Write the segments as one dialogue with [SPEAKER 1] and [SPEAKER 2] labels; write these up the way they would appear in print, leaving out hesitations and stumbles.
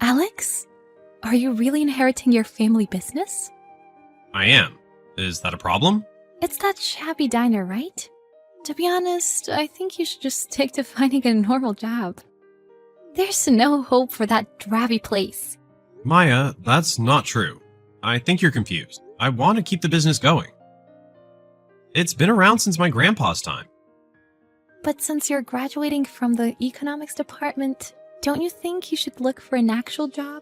[SPEAKER 1] Alex? Are you really inheriting your family business?
[SPEAKER 2] I am. Is that a problem?
[SPEAKER 1] It's that shabby diner, right? To be honest, I think you should just stick to finding a normal job. There's no hope for that drabby place.
[SPEAKER 2] Maya, that's not true. I think you're confused. I want to keep the business going. It's been around since my grandpa's time.
[SPEAKER 1] But since you're graduating from the economics department, don't you think you should look for an actual job?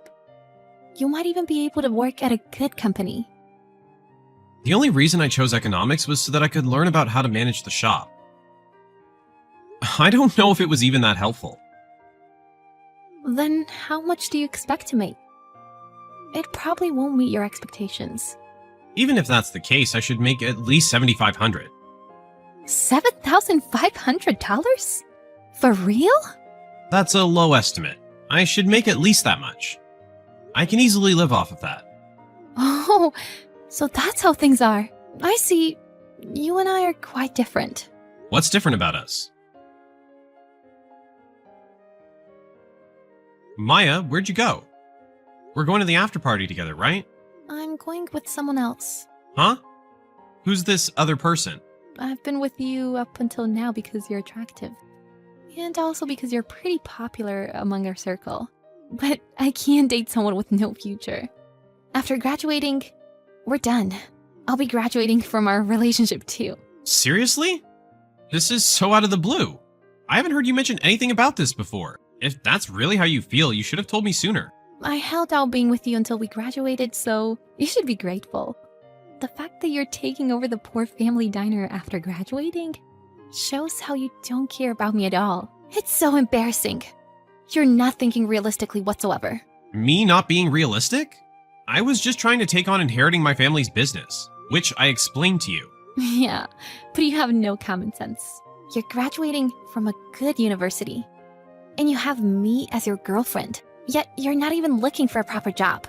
[SPEAKER 1] You might even be able to work at a good company.
[SPEAKER 2] The only reason I chose economics was so that I could learn about how to manage the shop. I don't know if it was even that helpful.
[SPEAKER 1] Then how much do you expect to make? It probably won't meet your expectations.
[SPEAKER 2] Even if that's the case, I should make at least $7,500.
[SPEAKER 1] $7,500? For real?
[SPEAKER 2] That's a low estimate. I should make at least that much. I can easily live off of that.
[SPEAKER 1] Oh, so that's how things are. I see. You and I are quite different.
[SPEAKER 2] What's different about us? Maya, where'd you go? We're going to the after party together, right?
[SPEAKER 1] I'm going with someone else.
[SPEAKER 2] Huh? Who's this other person?
[SPEAKER 1] I've been with you up until now because you're attractive. And also because you're pretty popular among our circle. But I can't date someone with no future. After graduating, we're done. I'll be graduating from our relationship too.
[SPEAKER 2] Seriously? This is so out of the blue. I haven't heard you mention anything about this before. If that's really how you feel, you should have told me sooner.
[SPEAKER 1] I held out being with you until we graduated, so you should be grateful. The fact that you're taking over the poor family diner after graduating shows how you don't care about me at all. It's so embarrassing. You're not thinking realistically whatsoever.
[SPEAKER 2] Me not being realistic? I was just trying to take on inheriting my family's business, which I explained to you.
[SPEAKER 1] Yeah, but you have no common sense. You're graduating from a good university, and you have me as your girlfriend, yet you're not even looking for a proper job.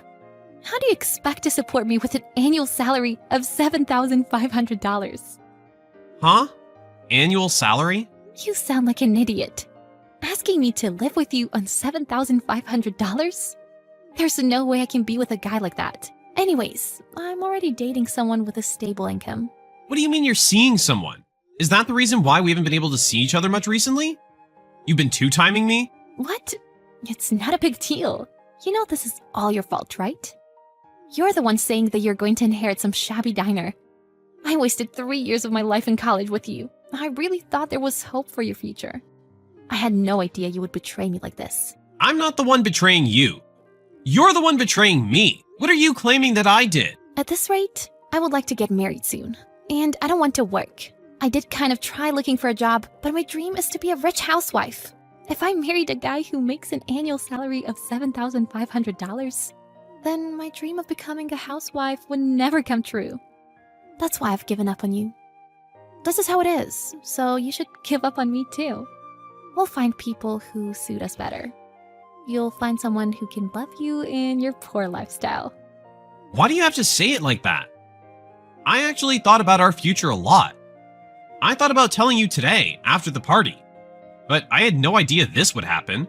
[SPEAKER 1] How do you expect to support me with an annual salary of $7,500?
[SPEAKER 2] Huh? Annual salary?
[SPEAKER 1] You sound like an idiot. Asking me to live with you on $7,500? There's no way I can be with a guy like that. Anyways, I'm already dating someone with a stable income.
[SPEAKER 2] What do you mean you're seeing someone? Is that the reason why we haven't been able to see each other much recently? You've been two-timing me?
[SPEAKER 1] What? It's not a big deal. You know this is all your fault, right? You're the one saying that you're going to inherit some shabby diner. I wasted 3 years of my life in college with you. I really thought there was hope for your future. I had no idea you would betray me like this.
[SPEAKER 2] I'm not the one betraying you. You're the one betraying me. What are you claiming that I did?
[SPEAKER 1] At this rate, I would like to get married soon. And I don't want to work. I did kind of try looking for a job, but my dream is to be a rich housewife. If I married a guy who makes an annual salary of $7,500, then my dream of becoming a housewife would never come true. That's why I've given up on you. This is how it is, so you should give up on me too. We'll find people who suit us better. You'll find someone who can love you in your poor lifestyle.
[SPEAKER 2] Why do you have to say it like that? I actually thought about our future a lot. I thought about telling you today, after the party. But I had no idea this would happen.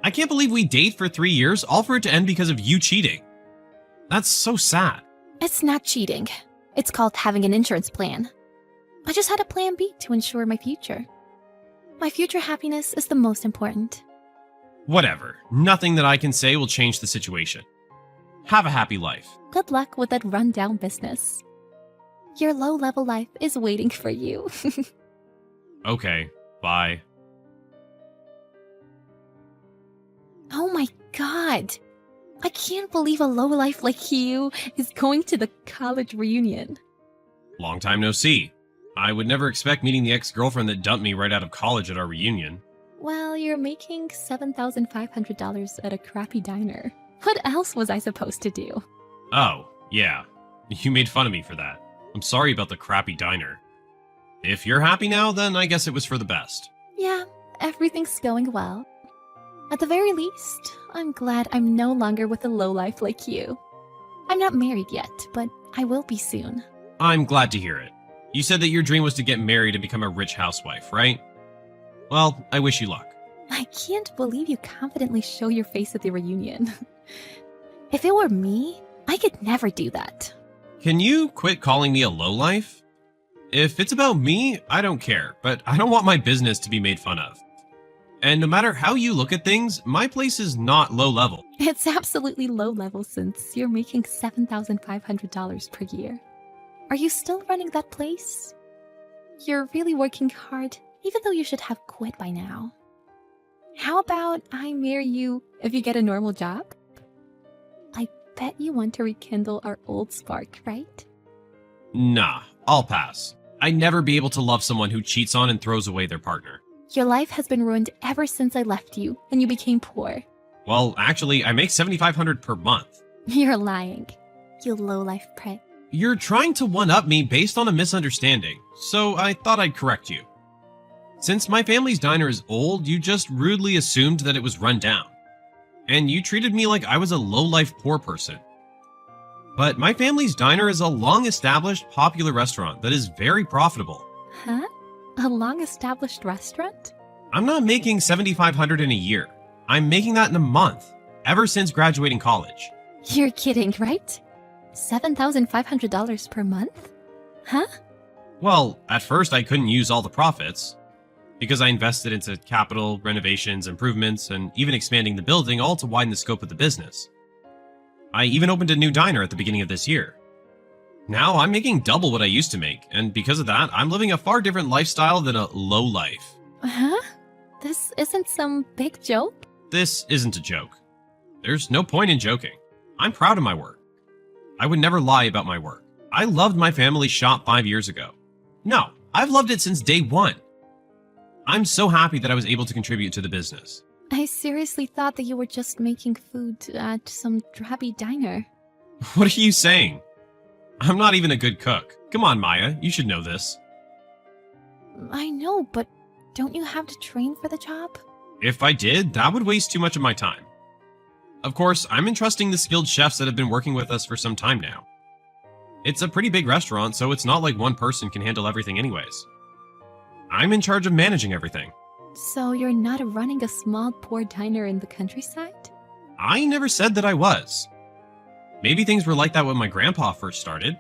[SPEAKER 2] I can't believe we date for 3 years, all for it to end because of you cheating. That's so sad.
[SPEAKER 1] It's not cheating. It's called having an insurance plan. I just had a plan B to ensure my future. My future happiness is the most important.
[SPEAKER 2] Whatever. Nothing that I can say will change the situation. Have a happy life.
[SPEAKER 1] Good luck with that rundown business. Your low-level life is waiting for you.
[SPEAKER 2] Okay, bye.
[SPEAKER 1] Oh my god! I can't believe a lowlife like you is going to the college reunion.
[SPEAKER 2] Long time no see. I would never expect meeting the ex-girlfriend that dumped me right out of college at our reunion.
[SPEAKER 1] Well, you're making $7,500 at a crappy diner. What else was I supposed to do?
[SPEAKER 2] Oh, yeah. You made fun of me for that. I'm sorry about the crappy diner. If you're happy now, then I guess it was for the best.
[SPEAKER 1] Yeah, everything's going well. At the very least, I'm glad I'm no longer with a lowlife like you. I'm not married yet, but I will be soon.
[SPEAKER 2] I'm glad to hear it. You said that your dream was to get married and become a rich housewife, right? Well, I wish you luck.
[SPEAKER 1] I can't believe you confidently show your face at the reunion. If it were me, I could never do that.
[SPEAKER 2] Can you quit calling me a lowlife? If it's about me, I don't care, but I don't want my business to be made fun of. And no matter how you look at things, my place is not low level.
[SPEAKER 1] It's absolutely low level since you're making $7,500 per year. Are you still running that place? You're really working hard, even though you should have quit by now. How about I marry you if you get a normal job? I bet you want to rekindle our old spark, right?
[SPEAKER 2] Nah, I'll pass. I'd never be able to love someone who cheats on and throws away their partner.
[SPEAKER 1] Your life has been ruined ever since I left you and you became poor.
[SPEAKER 2] Well, actually, I make $7,500 per month.
[SPEAKER 1] You're lying, you low-life prick.
[SPEAKER 2] You're trying to one-up me based on a misunderstanding, so I thought I'd correct you. Since my family's diner is old, you just rudely assumed that it was run down. And you treated me like I was a low-life poor person. But my family's diner is a long-established, popular restaurant that is very profitable.
[SPEAKER 1] Huh? A long-established restaurant?
[SPEAKER 2] I'm not making $7,500 in a year. I'm making that in a month, ever since graduating college.
[SPEAKER 1] You're kidding, right? $7,500 per month? Huh?
[SPEAKER 2] Well, at first I couldn't use all the profits, because I invested into capital, renovations, improvements, and even expanding the building, all to widen the scope of the business. I even opened a new diner at the beginning of this year. Now I'm making double what I used to make, and because of that, I'm living a far different lifestyle than a low life.
[SPEAKER 1] Huh? This isn't some big joke?
[SPEAKER 2] This isn't a joke. There's no point in joking. I'm proud of my work. I would never lie about my work. I loved my family's shop 5 years ago. No, I've loved it since day one. I'm so happy that I was able to contribute to the business.
[SPEAKER 1] I seriously thought that you were just making food at some drabby diner.
[SPEAKER 2] What are you saying? I'm not even a good cook. Come on, Maya, you should know this.
[SPEAKER 1] I know, but don't you have to train for the job?
[SPEAKER 2] If I did, that would waste too much of my time. Of course, I'm entrusting the skilled chefs that have been working with us for some time now. It's a pretty big restaurant, so it's not like one person can handle everything anyways. I'm in charge of managing everything.
[SPEAKER 1] So you're not running a small, poor diner in the countryside?
[SPEAKER 2] I never said that I was. Maybe things were like that when my grandpa first started.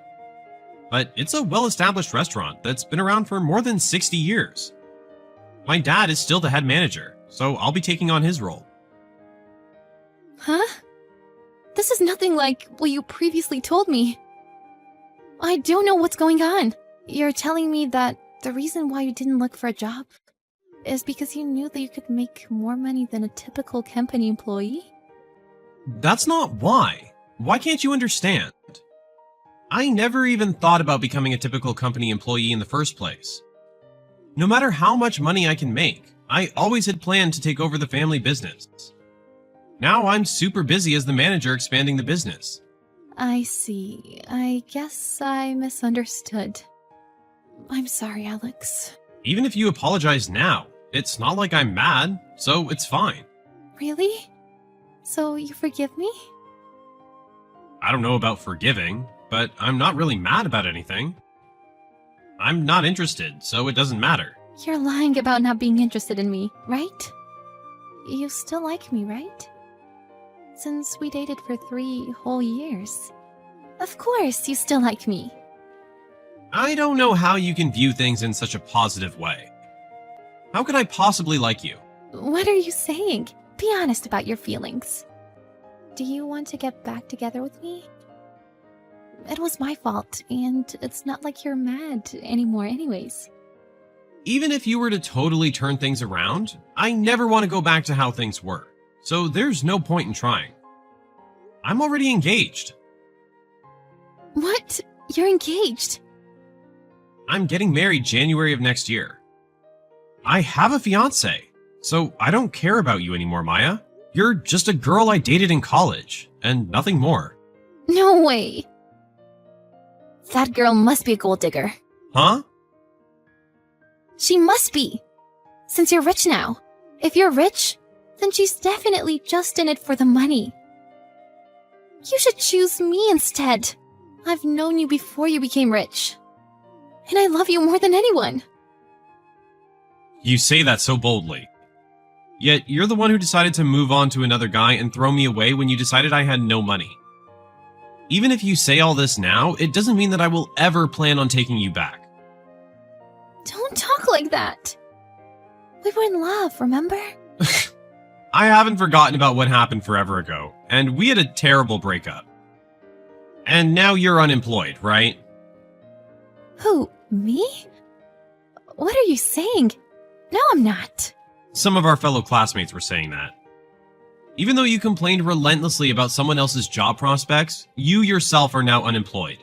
[SPEAKER 2] But it's a well-established restaurant that's been around for more than 60 years. My dad is still the head manager, so I'll be taking on his role.
[SPEAKER 1] Huh? This is nothing like what you previously told me. I don't know what's going on. You're telling me that the reason why you didn't look for a job is because you knew that you could make more money than a typical company employee?
[SPEAKER 2] That's not why. Why can't you understand? I never even thought about becoming a typical company employee in the first place. No matter how much money I can make, I always had planned to take over the family business. Now I'm super busy as the manager expanding the business.
[SPEAKER 1] I see. I guess I misunderstood. I'm sorry, Alex.
[SPEAKER 2] Even if you apologize now, it's not like I'm mad, so it's fine.
[SPEAKER 1] Really? So you forgive me?
[SPEAKER 2] I don't know about forgiving, but I'm not really mad about anything. I'm not interested, so it doesn't matter.
[SPEAKER 1] You're lying about not being interested in me, right? You still like me, right? Since we dated for 3 whole years. Of course, you still like me.
[SPEAKER 2] I don't know how you can view things in such a positive way. How could I possibly like you?
[SPEAKER 1] What are you saying? Be honest about your feelings. Do you want to get back together with me? It was my fault, and it's not like you're mad anymore anyways.
[SPEAKER 2] Even if you were to totally turn things around, I never want to go back to how things were, so there's no point in trying. I'm already engaged.
[SPEAKER 1] What? You're engaged?
[SPEAKER 2] I'm getting married January of next year. I have a fiance, so I don't care about you anymore, Maya. You're just a girl I dated in college, and nothing more.
[SPEAKER 1] No way. That girl must be a gold digger.
[SPEAKER 2] Huh?
[SPEAKER 1] She must be. Since you're rich now. If you're rich, then she's definitely just in it for the money. You should choose me instead. I've known you before you became rich. And I love you more than anyone.
[SPEAKER 2] You say that so boldly. Yet you're the one who decided to move on to another guy and throw me away when you decided I had no money. Even if you say all this now, it doesn't mean that I will ever plan on taking you back.
[SPEAKER 1] Don't talk like that. We were in love, remember?
[SPEAKER 2] I haven't forgotten about what happened forever ago, and we had a terrible breakup. And now you're unemployed, right?
[SPEAKER 1] Who, me? What are you saying? No, I'm not.
[SPEAKER 2] Some of our fellow classmates were saying that. Even though you complained relentlessly about someone else's job prospects, you yourself are now unemployed.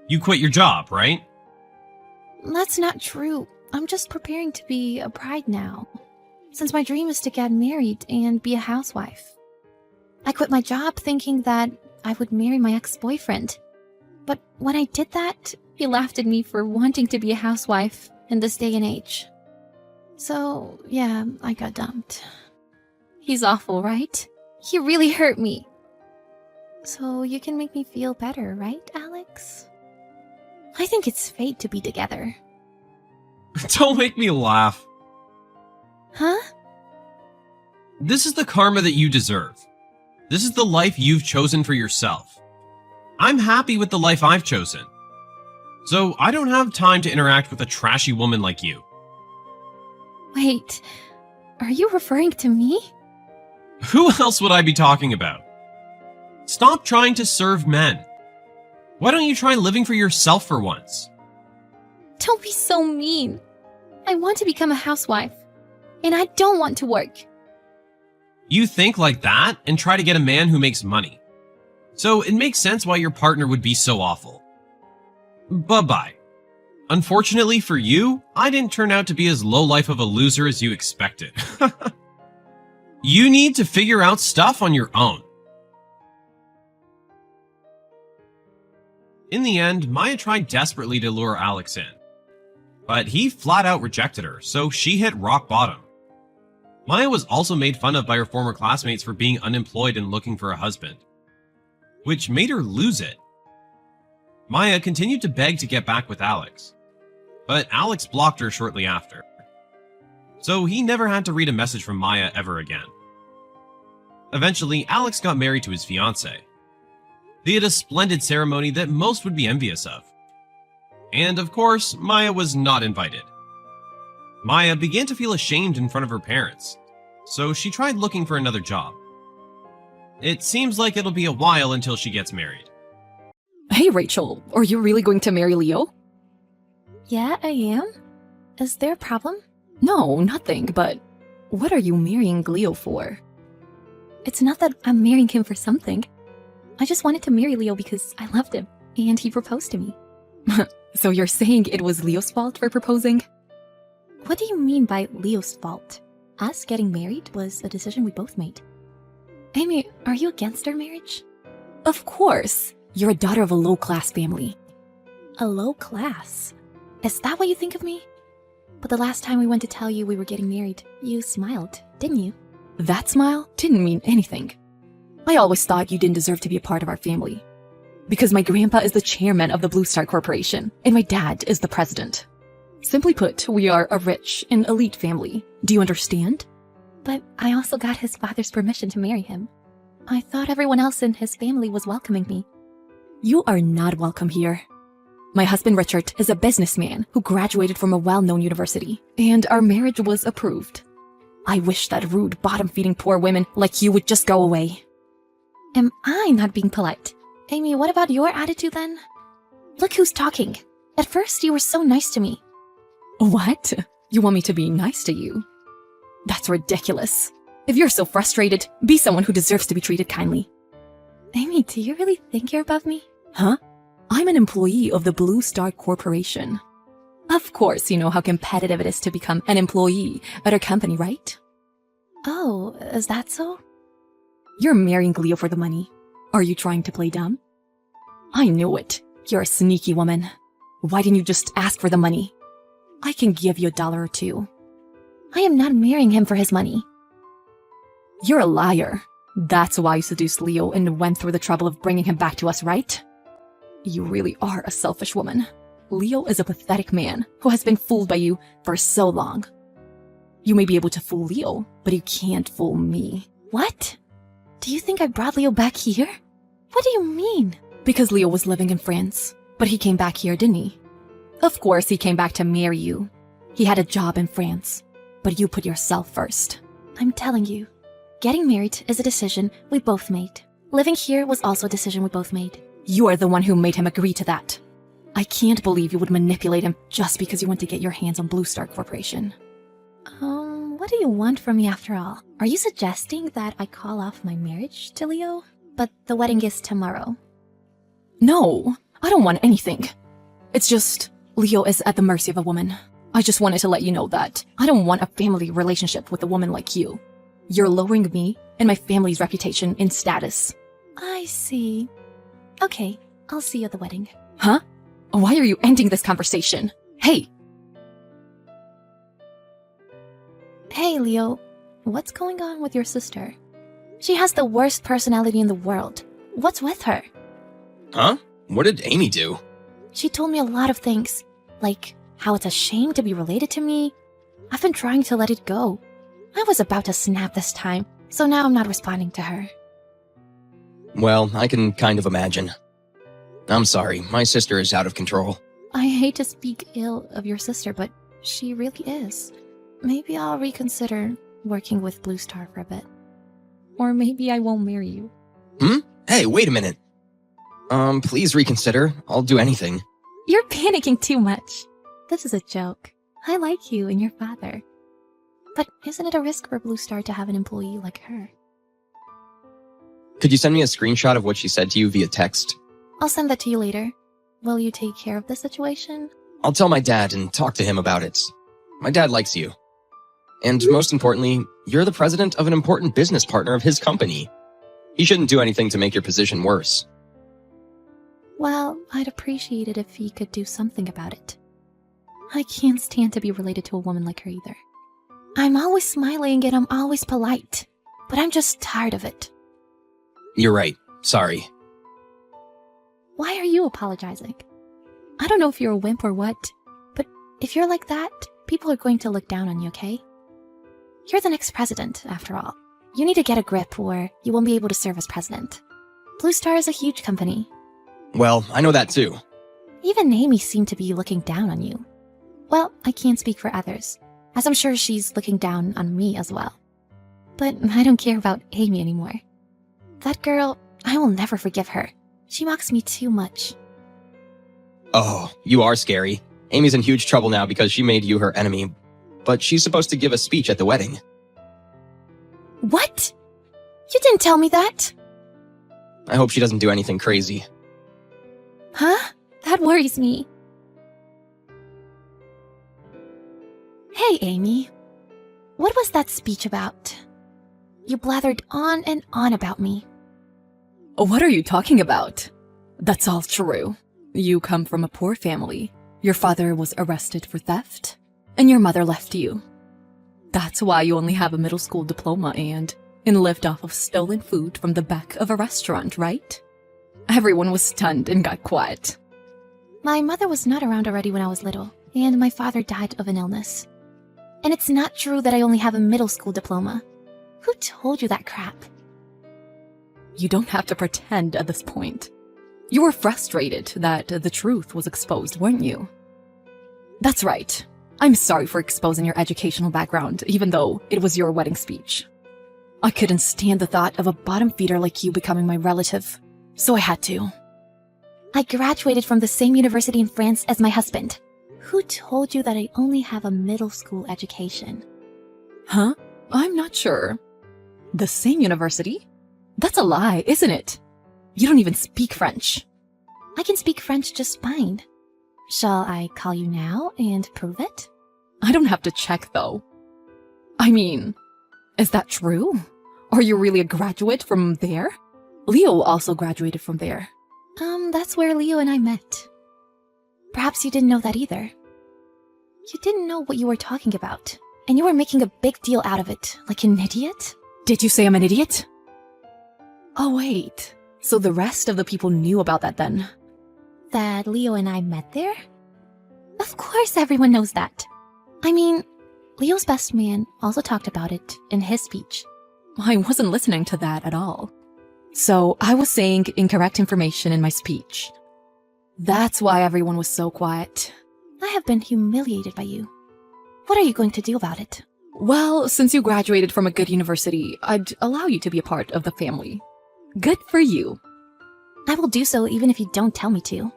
[SPEAKER 2] You quit your job, right?
[SPEAKER 1] That's not true. I'm just preparing to be a bride now, since my dream is to get married and be a housewife. I quit my job thinking that I would marry my ex-boyfriend. But when I did that, he laughed at me for wanting to be a housewife in this day and age. So, yeah, I got dumped. He's awful, right? He really hurt me. So you can make me feel better, right, Alex? I think it's fate to be together.
[SPEAKER 2] Don't make me laugh.
[SPEAKER 1] Huh?
[SPEAKER 2] This is the karma that you deserve. This is the life you've chosen for yourself. I'm happy with the life I've chosen. So I don't have time to interact with a trashy woman like you.
[SPEAKER 1] Wait, are you referring to me?
[SPEAKER 2] Who else would I be talking about? Stop trying to serve men. Why don't you try living for yourself for once?
[SPEAKER 1] Don't be so mean. I want to become a housewife, and I don't want to work.
[SPEAKER 2] You think like that and try to get a man who makes money. So it makes sense why your partner would be so awful. Bye-bye. Unfortunately for you, I didn't turn out to be as low-life of a loser as you expected. You need to figure out stuff on your own. In the end, Maya tried desperately to lure Alex in. But he flat out rejected her, so she hit rock bottom. Maya was also made fun of by her former classmates for being unemployed and looking for a husband, which made her lose it. Maya continued to beg to get back with Alex, but Alex blocked her shortly after. So he never had to read a message from Maya ever again. Eventually, Alex got married to his fiancée. They had a splendid ceremony that most would be envious of. And of course, Maya was not invited. Maya began to feel ashamed in front of her parents, so she tried looking for another job. It seems like it'll be a while until she gets married.
[SPEAKER 3] Hey Rachel, are you really going to marry Leo?
[SPEAKER 1] Yeah, I am. Is there a problem?
[SPEAKER 3] No, nothing, but what are you marrying Leo for?
[SPEAKER 1] It's not that I'm marrying him for something. I just wanted to marry Leo because I loved him, and he proposed to me.
[SPEAKER 3] So you're saying it was Leo's fault for proposing?
[SPEAKER 1] What do you mean by Leo's fault? Us getting married was a decision we both made. Amy, are you against our marriage?
[SPEAKER 3] Of course. You're a daughter of a low-class family.
[SPEAKER 1] A low class? Is that what you think of me? But the last time we went to tell you we were getting married, you smiled, didn't you?
[SPEAKER 3] That smile didn't mean anything. I always thought you didn't deserve to be a part of our family. Because my grandpa is the chairman of the Blue Star Corporation, and my dad is the president. Simply put, we are a rich and elite family. Do you understand?
[SPEAKER 1] But I also got his father's permission to marry him. I thought everyone else in his family was welcoming me.
[SPEAKER 3] You are not welcome here. My husband Richard is a businessman who graduated from a well-known university, and our marriage was approved. I wish that rude, bottom-feeding poor women like you would just go away.
[SPEAKER 1] Am I not being polite? Amy, what about your attitude then? Look who's talking. At first, you were so nice to me.
[SPEAKER 3] What? You want me to be nice to you? That's ridiculous. If you're so frustrated, be someone who deserves to be treated kindly.
[SPEAKER 1] Amy, do you really think you're above me?
[SPEAKER 3] Huh? I'm an employee of the Blue Star Corporation. Of course, you know how competitive it is to become an employee at our company, right?
[SPEAKER 1] Oh, is that so?
[SPEAKER 3] You're marrying Leo for the money. Are you trying to play dumb? I knew it. You're a sneaky woman. Why didn't you just ask for the money? I can give you $1 or $2.
[SPEAKER 1] I am not marrying him for his money.
[SPEAKER 3] You're a liar. That's why you seduced Leo and went through the trouble of bringing him back to us, right? You really are a selfish woman. Leo is a pathetic man who has been fooled by you for so long. You may be able to fool Leo, but you can't fool me.
[SPEAKER 1] What? Do you think I brought Leo back here? What do you mean?
[SPEAKER 3] Because Leo was living in France, but he came back here, didn't he? Of course he came back to marry you. He had a job in France, but you put yourself first.
[SPEAKER 1] I'm telling you, getting married is a decision we both made. Living here was also a decision we both made.
[SPEAKER 3] You are the one who made him agree to that. I can't believe you would manipulate him just because you want to get your hands on Blue Star Corporation.
[SPEAKER 1] What do you want from me after all? Are you suggesting that I call off my marriage to Leo? But the wedding is tomorrow.
[SPEAKER 3] No, I don't want anything. It's just, Leo is at the mercy of a woman. I just wanted to let you know that I don't want a family relationship with a woman like you. You're lowering me and my family's reputation in status.
[SPEAKER 1] I see. Okay, I'll see you at the wedding.
[SPEAKER 3] Huh? Why are you ending this conversation? Hey!
[SPEAKER 1] Hey, Leo. What's going on with your sister? She has the worst personality in the world. What's with her?
[SPEAKER 4] Huh? What did Amy do?
[SPEAKER 1] She told me a lot of things, like how it's a shame to be related to me. I've been trying to let it go. I was about to snap this time, so now I'm not responding to her.
[SPEAKER 4] Well, I can kind of imagine. I'm sorry, my sister is out of control.
[SPEAKER 1] I hate to speak ill of your sister, but she really is. Maybe I'll reconsider working with Blue Star for a bit. Or maybe I won't marry you.
[SPEAKER 4] Hey, wait a minute. Please reconsider. I'll do anything.
[SPEAKER 1] You're panicking too much. This is a joke. I like you and your father. But isn't it a risk for Blue Star to have an employee like her?
[SPEAKER 4] Could you send me a screenshot of what she said to you via text?
[SPEAKER 1] I'll send that to you later. Will you take care of the situation?
[SPEAKER 4] I'll tell my dad and talk to him about it. My dad likes you. And most importantly, you're the president of an important business partner of his company. He shouldn't do anything to make your position worse.
[SPEAKER 1] Well, I'd appreciate it if he could do something about it. I can't stand to be related to a woman like her either. I'm always smiling and I'm always polite, but I'm just tired of it.
[SPEAKER 4] You're right. Sorry.
[SPEAKER 1] Why are you apologizing? I don't know if you're a wimp or what, but if you're like that, people are going to look down on you, okay? You're the next president, after all. You need to get a grip or you won't be able to serve as president. Blue Star is a huge company.
[SPEAKER 4] Well, I know that too.
[SPEAKER 1] Even Amy seemed to be looking down on you. Well, I can't speak for others, as I'm sure she's looking down on me as well. But I don't care about Amy anymore. That girl, I will never forgive her. She mocks me too much.
[SPEAKER 4] Oh, you are scary. Amy's in huge trouble now because she made you her enemy. But she's supposed to give a speech at the wedding.
[SPEAKER 1] What? You didn't tell me that.
[SPEAKER 4] I hope she doesn't do anything crazy.
[SPEAKER 1] Huh? That worries me. Hey, Amy. What was that speech about? You blathered on and on about me.
[SPEAKER 3] What are you talking about? That's all true. You come from a poor family. Your father was arrested for theft, and your mother left you. That's why you only have a middle school diploma and lived off of stolen food from the back of a restaurant, right? Everyone was stunned and got quiet.
[SPEAKER 1] My mother was not around already when I was little, and my father died of an illness. And it's not true that I only have a middle school diploma. Who told you that crap?
[SPEAKER 3] You don't have to pretend at this point. You were frustrated that the truth was exposed, weren't you? That's right. I'm sorry for exposing your educational background, even though it was your wedding speech. I couldn't stand the thought of a bottom feeder like you becoming my relative, so I had to.
[SPEAKER 1] I graduated from the same university in France as my husband. Who told you that I only have a middle school education?
[SPEAKER 3] Huh? I'm not sure. The same university? That's a lie, isn't it? You don't even speak French.
[SPEAKER 1] I can speak French just fine. Shall I call you now and prove it?
[SPEAKER 3] I don't have to check, though. I mean, is that true? Are you really a graduate from there? Leo also graduated from there.
[SPEAKER 1] That's where Leo and I met. Perhaps you didn't know that either. You didn't know what you were talking about, and you were making a big deal out of it, like an idiot.
[SPEAKER 3] Did you say I'm an idiot? Oh, wait. So the rest of the people knew about that then?
[SPEAKER 1] That Leo and I met there? Of course everyone knows that. I mean, Leo's best man also talked about it in his speech.
[SPEAKER 3] I wasn't listening to that at all. So I was saying incorrect information in my speech. That's why everyone was so quiet.
[SPEAKER 1] I have been humiliated by you. What are you going to do about it?
[SPEAKER 3] Well, since you graduated from a good university, I'd allow you to be a part of the family. Good for you.
[SPEAKER 1] I will do so even if you don't tell me to.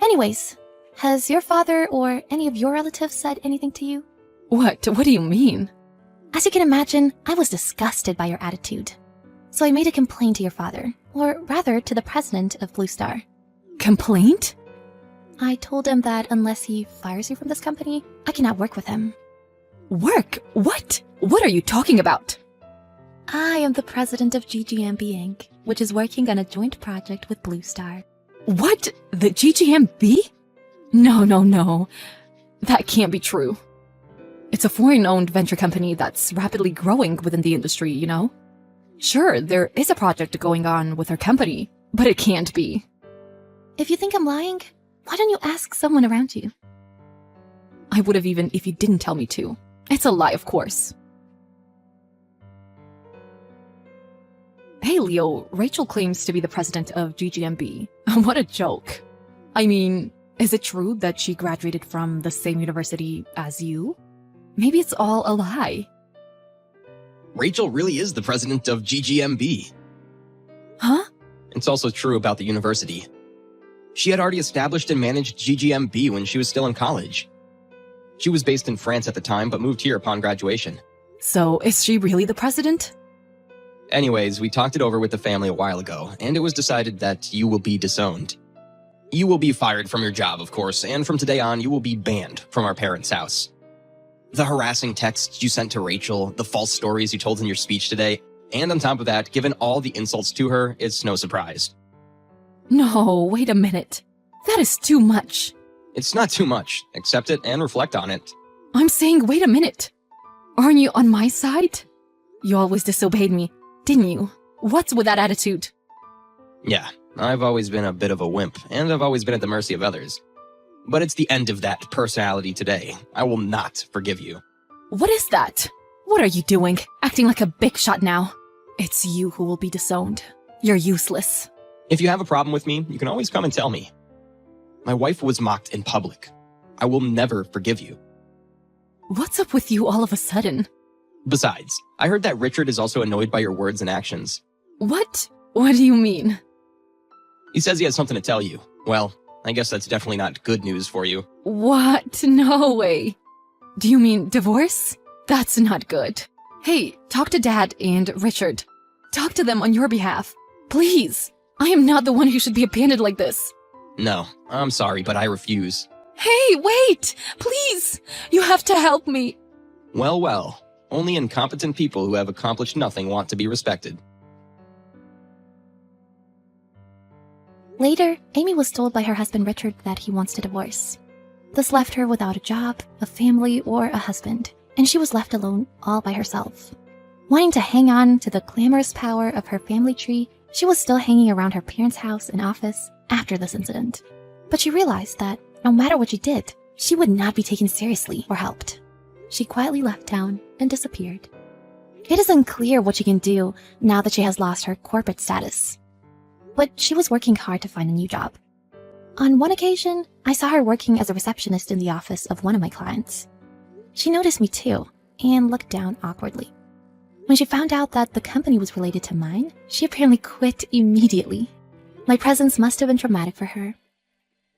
[SPEAKER 1] Anyways, has your father or any of your relatives said anything to you?
[SPEAKER 3] What do you mean?
[SPEAKER 1] As you can imagine, I was disgusted by your attitude. So I made a complaint to your father, or rather to the president of Blue Star.
[SPEAKER 3] Complaint?
[SPEAKER 1] I told him that unless he fires you from this company, I cannot work with him.
[SPEAKER 3] Work? What? What are you talking about?
[SPEAKER 1] I am the president of GGMB Inc., which is working on a joint project with Blue Star.
[SPEAKER 3] What? The GGMB? No. That can't be true. It's a foreign-owned venture company that's rapidly growing within the industry, you know? Sure, there is a project going on with our company, but it can't be.
[SPEAKER 1] If you think I'm lying, why don't you ask someone around you?
[SPEAKER 3] I would have even if you didn't tell me to. It's a lie, of course. Hey, Leo, Rachel claims to be the president of GGMB. What a joke. I mean, is it true that she graduated from the same university as you? Maybe it's all a lie.
[SPEAKER 4] Rachel really is the president of GGMB.
[SPEAKER 3] Huh?
[SPEAKER 4] It's also true about the university. She had already established and managed GGMB when she was still in college. She was based in France at the time, but moved here upon graduation.
[SPEAKER 3] So, is she really the president?
[SPEAKER 4] Anyways, we talked it over with the family a while ago, and it was decided that you will be disowned. You will be fired from your job, of course, and from today on, you will be banned from our parents' house. The harassing texts you sent to Rachel, the false stories you told in your speech today, and on top of that, given all the insults to her, it's no surprise.
[SPEAKER 3] No, wait a minute. That is too much.
[SPEAKER 4] It's not too much. Accept it and reflect on it.
[SPEAKER 3] I'm saying wait a minute. Aren't you on my side? You always disobeyed me, didn't you? What's with that attitude?
[SPEAKER 4] Yeah, I've always been a bit of a wimp, and I've always been at the mercy of others. But it's the end of that personality today. I will not forgive you.
[SPEAKER 3] What is that? What are you doing? Acting like a big shot now. It's you who will be disowned. You're useless.
[SPEAKER 4] If you have a problem with me, you can always come and tell me. My wife was mocked in public. I will never forgive you.
[SPEAKER 3] What's up with you all of a sudden?
[SPEAKER 4] Besides, I heard that Richard is also annoyed by your words and actions.
[SPEAKER 3] What? What do you mean?
[SPEAKER 4] He says he has something to tell you. Well, I guess that's definitely not good news for you.
[SPEAKER 3] What? No way. Do you mean divorce? That's not good. Hey, talk to Dad and Richard. Talk to them on your behalf. Please. I am not the one who should be abandoned like this.
[SPEAKER 4] No, I'm sorry, but I refuse.
[SPEAKER 3] Hey, wait! Please! You have to help me.
[SPEAKER 4] Well. Only incompetent people who have accomplished nothing want to be respected.
[SPEAKER 1] Later, Amy was told by her husband Richard that he wants to divorce. This left her without a job, a family, or a husband, and she was left alone all by herself. Wanting to hang on to the glamorous power of her family tree, she was still hanging around her parents' house and office after this incident. But she realized that no matter what she did, she would not be taken seriously or helped. She quietly left town and disappeared. It is unclear what she can do now that she has lost her corporate status. But she was working hard to find a new job. On one occasion, I saw her working as a receptionist in the office of one of my clients. She noticed me too and looked down awkwardly. When she found out that the company was related to mine, she apparently quit immediately. My presence must have been traumatic for her,